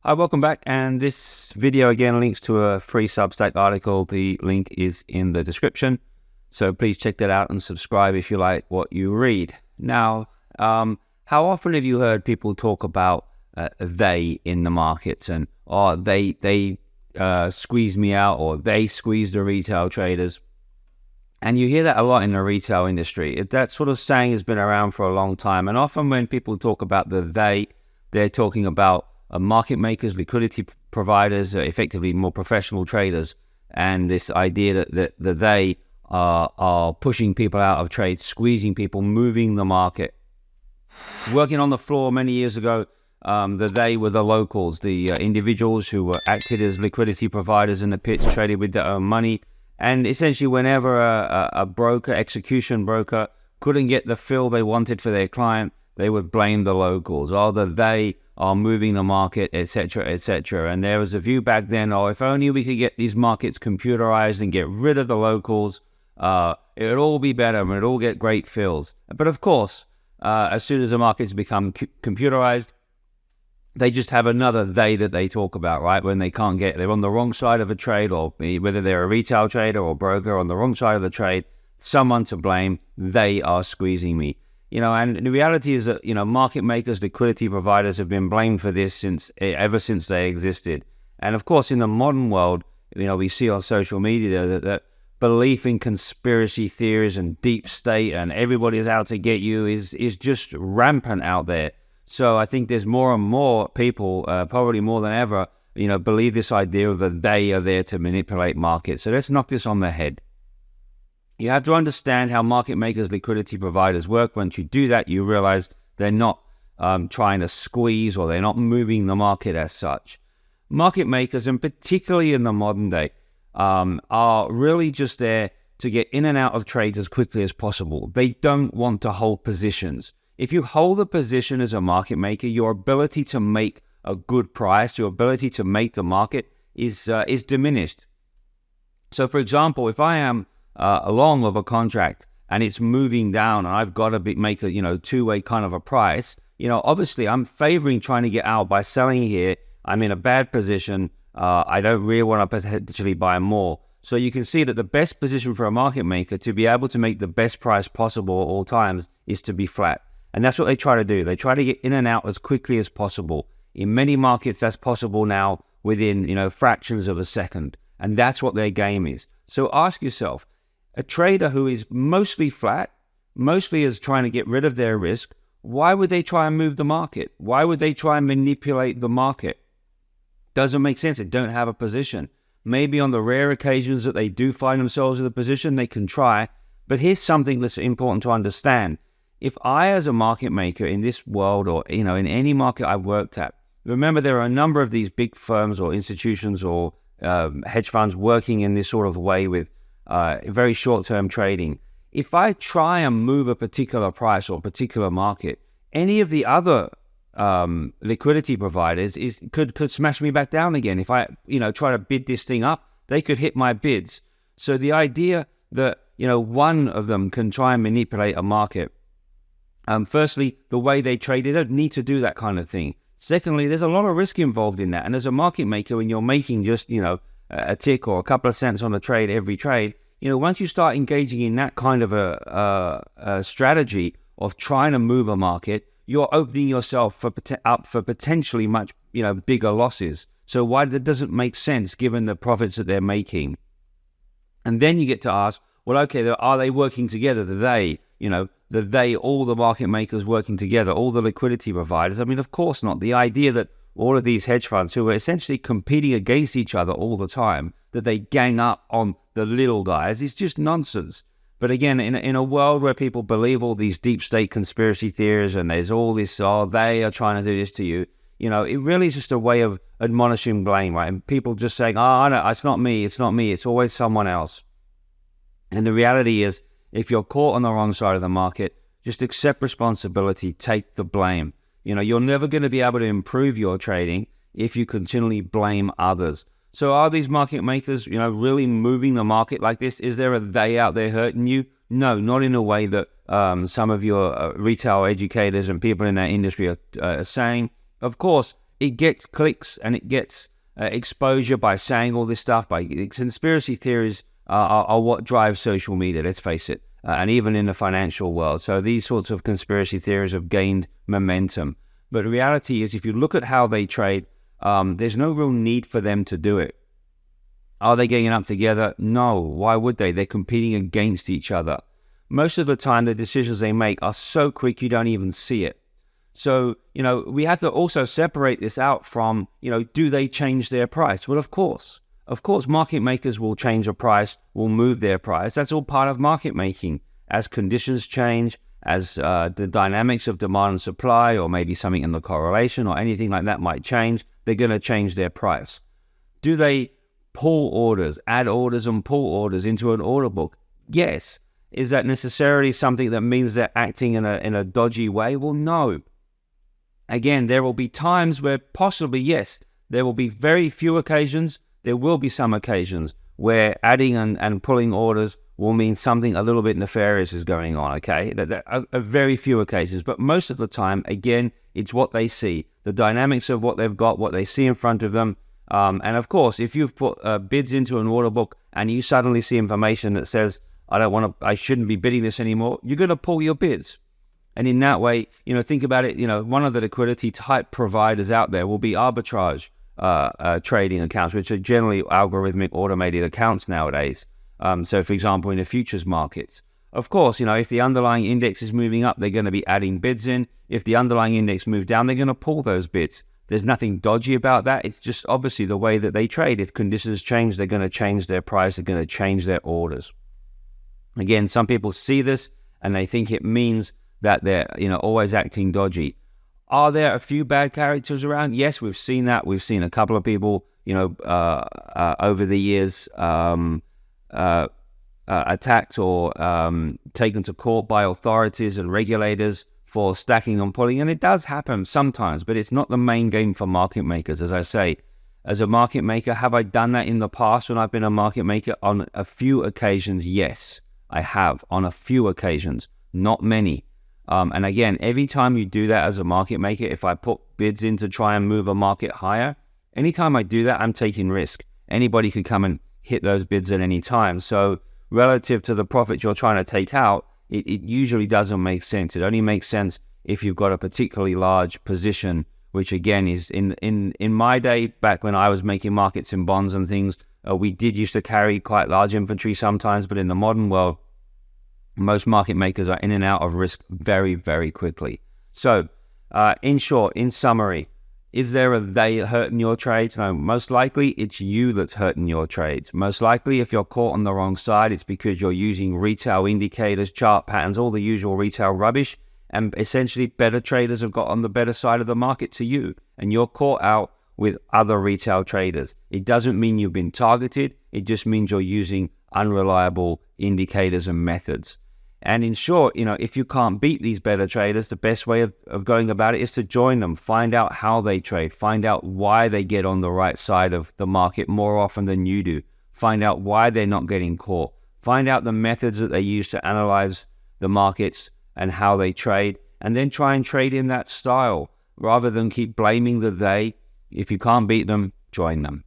Hi, welcome back. And this video again links to a free Substack article. The link is in the description. So please check that out and subscribe if you like what you read. Now, how often have you heard people talk about they in the markets and they squeezed me out, or they squeezed the retail traders? And you hear that a lot in the retail industry. That sort of saying has been around for a long time. And often when people talk about the they're talking about market makers, liquidity providers, effectively more professional traders, and this idea that they are pushing people out of trade, squeezing people, moving the market. Working on the floor many years ago, they were the locals, the individuals who were acted as liquidity providers in the pits, traded with their own money. And essentially whenever a broker, execution broker, couldn't get the fill they wanted for their client, they would blame the locals. They are moving the market, etc., etc. And there was a view back then, if only we could get these markets computerized and get rid of the locals, it would all be better and we'd all get great fills. But of course, as soon as the markets become computerized, they just have another they that they talk about, right? When they can't get, they're on the wrong side of a trade, or whether they're a retail trader or broker on the wrong side of the trade, someone to blame, they are squeezing me. And the reality is that, market makers, liquidity providers have been blamed for this ever since they existed. And of course, in the modern world, we see on social media that belief in conspiracy theories and deep state and everybody's out to get you is just rampant out there. So I think there's more and more people, probably more than ever, believe this idea that they are there to manipulate markets. So let's knock this on the head. You have to understand how market makers, liquidity providers work. Once you do that, you realize they're not trying to squeeze, or they're not moving the market as such. Market makers, and particularly in the modern day, are really just there to get in and out of trades as quickly as possible. They don't want to hold positions. If you hold a position as a market maker, your ability to make a good price, your ability to make the market is diminished. So for example, if I am along of a contract and it's moving down and I've got to make a two-way kind of a price, obviously I'm favoring trying to get out by selling here. I'm in a bad position. I don't really want to potentially buy more. So you can see that the best position for a market maker to be able to make the best price possible at all times is to be flat. And that's what they try to do. They try to get in and out as quickly as possible. In many markets, that's possible now within fractions of a second. And that's what their game is. So ask yourself, a trader who is mostly flat, mostly is trying to get rid of their risk, why would they try and move the market? Why would they try and manipulate the market? Doesn't make sense. They don't have a position. Maybe on the rare occasions that they do find themselves in a position, they can try. But here's something that's important to understand. If I, as a market maker in this world, or in any market I've worked at, remember there are a number of these big firms or institutions or hedge funds working in this sort of way with very short-term trading. If I try and move a particular price or particular market, any of the other liquidity providers could smash me back down again. If I try to bid this thing up, they could hit my bids. So the idea that one of them can try and manipulate a market, firstly, the way they trade, they don't need to do that kind of thing. Secondly, there's a lot of risk involved in that. And as a market maker, when you're making just a tick or a couple of cents on a trade every trade, once you start engaging in that kind of a strategy of trying to move a market, you're opening yourself up for potentially much bigger losses. So why that doesn't make sense given the profits that they're making. And then you get to ask, well, okay, are they working together? All the market makers working together, all the liquidity providers? I mean, of course not. The idea that all of these hedge funds who are essentially competing against each other all the time, that they gang up on the little guys, is just nonsense. But again, in a world where people believe all these deep state conspiracy theories and there's all this, they are trying to do this to you, it really is just a way of admonishing blame, right? And people just saying, no, it's not me, it's always someone else. And the reality is, if you're caught on the wrong side of the market, just accept responsibility, take the blame. You're never going to be able to improve your trading if you continually blame others. So are these market makers, really moving the market like this? Is there a they out there hurting you? No, not in a way that some of your retail educators and people in that industry are saying. Of course, it gets clicks and it gets exposure by saying all this stuff. By conspiracy theories are what drives social media, let's face it, and even in the financial world. So these sorts of conspiracy theories have gained momentum. But the reality is, if you look at how they trade, there's no real need for them to do it. Are they getting up together? No. Why would they? They're competing against each other. Most of the time, the decisions they make are so quick you don't even see it. So, we have to also separate this out from, do they change their price? Well, of course. Of course, market makers will change a price, will move their price. That's all part of market making. As conditions change, as the dynamics of demand and supply, or maybe something in the correlation or anything like that might change, they're going to change their price. Do they pull orders, add orders and pull orders into an order book? Yes. Is that necessarily something that means they're acting in a dodgy way? Well, no. Again, there will be times where possibly, yes, there will be very few occasions. There will be some occasions where adding and pulling orders will mean something a little bit nefarious is going on, okay? That are very few occasions. But most of the time, again, it's what they see, the dynamics of what they've got, what they see in front of them. And of course, if you've put bids into an order book and you suddenly see information that says, I shouldn't be bidding this anymore, you're going to pull your bids. And in that way, think about it, one of the liquidity type providers out there will be arbitrage trading accounts, which are generally algorithmic automated accounts nowadays. So for example, in the futures markets, of course, if the underlying index is moving up, they're going to be adding bids in. If the underlying index moves down, they're going to pull those bids. There's nothing dodgy about that. It's just obviously the way that they trade. If conditions change, they're going to change their price. They're going to change their orders. Again, some people see this and they think it means that they're, always acting dodgy. Are there a few bad characters around? Yes, we've seen that. We've seen a couple of people, over the years attacked or taken to court by authorities and regulators for stacking and pulling. And it does happen sometimes, but it's not the main game for market makers. As I say, as a market maker, have I done that in the past when I've been a market maker? On a few occasions, yes, I have. On a few occasions, not many. And again, every time you do that as a market maker, if I put bids in to try and move a market higher, anytime I do that, I'm taking risk. Anybody could come and hit those bids at any time. So relative to the profit you're trying to take out, it usually doesn't make sense. It only makes sense if you've got a particularly large position, which again is in my day, back when I was making markets in bonds and things, we did used to carry quite large inventory sometimes, but in the modern world, most market makers are in and out of risk very, very quickly. So, in short, in summary, is there a they hurting your trades? No, most likely it's you that's hurting your trades. Most likely if you're caught on the wrong side, it's because you're using retail indicators, chart patterns, all the usual retail rubbish, and essentially better traders have got on the better side of the market to you, and you're caught out with other retail traders. It doesn't mean you've been targeted. It just means you're using unreliable indicators and methods. And in short, if you can't beat these better traders, the best way of going about it is to join them, find out how they trade, find out why they get on the right side of the market more often than you do, find out why they're not getting caught, find out the methods that they use to analyze the markets and how they trade, and then try and trade in that style rather than keep blaming the they. If you can't beat them, join them.